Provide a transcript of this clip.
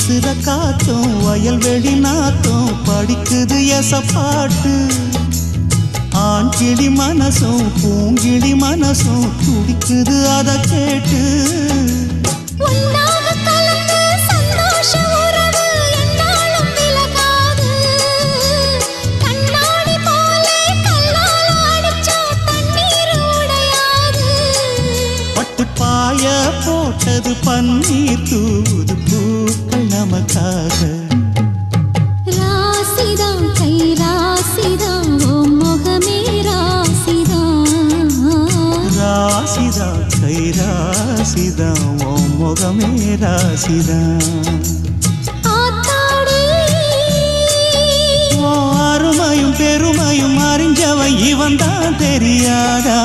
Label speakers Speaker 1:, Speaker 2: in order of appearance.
Speaker 1: வீசுற காத்தும் வயல்வெளி நாத்தும் படிக்குது எசப்பாட்டு. ஆண்கிளி மனசும் பூங்கிளி மனசும் துடிக்குது அத கேட்டு. பாய போட்டது பன்னீர் தூது பூக்கள் நமக்காக.
Speaker 2: ராசிதான் கை ராசிதான் ஓ முகமே ராசிதான்.
Speaker 1: ராசிதான் கை ராசிதான் ஓ முகமே ராசிதான். அருமையும் பெருமையும் அறிஞ்சவன் இவன் தான் தெரியாதா.